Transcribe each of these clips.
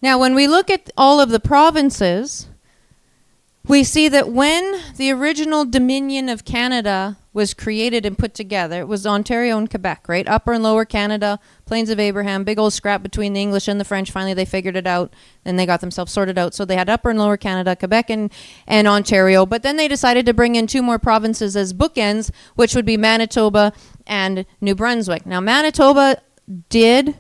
Now, when we look at all of the provinces, we see that when the original Dominion of Canada was created and put together, it was Ontario and Quebec, right? Upper and Lower Canada, Plains of Abraham, big old scrap between the English and the French. Finally, they figured it out, and they got themselves sorted out. So they had Upper and Lower Canada, Quebec and Ontario. But then they decided to bring in two more provinces as bookends, which would be Manitoba and New Brunswick. Now, Manitoba did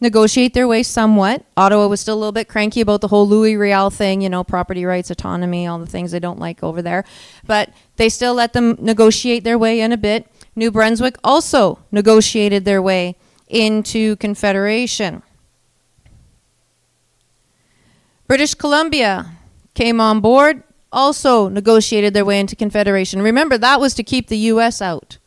negotiate their way somewhat. Ottawa was still a little bit cranky about the whole Louis Riel thing, you know, property rights, autonomy, all the things they don't like over there. But they still let them negotiate their way in a bit. New Brunswick also negotiated their way into Confederation. British Columbia came on board, also negotiated their way into Confederation. Remember, that was to keep the U.S. out.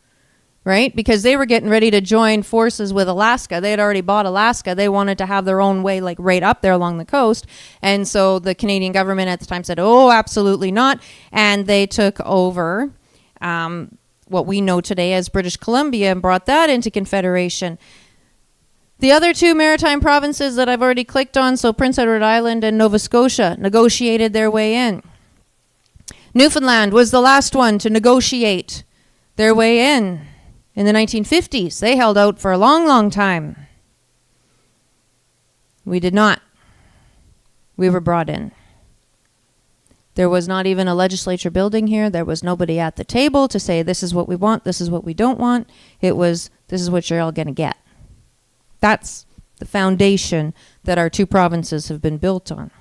Right? Because they were getting ready to join forces with Alaska. They had already bought Alaska. They wanted to have their own way, like right up there along the coast. And so the Canadian government at the time said, oh, absolutely not. And they took over what we know today as British Columbia and brought that into Confederation. The other two maritime provinces that I've already clicked on, so Prince Edward Island and Nova Scotia, negotiated their way in. Newfoundland was the last one to negotiate their way in. In the 1950s, they held out for a long, long time. We did not. We were brought in. There was not even a legislature building here. There was nobody at the table to say, this is what we want, this is what we don't want. It was, this is what you're all going to get. That's the foundation that our two provinces have been built on.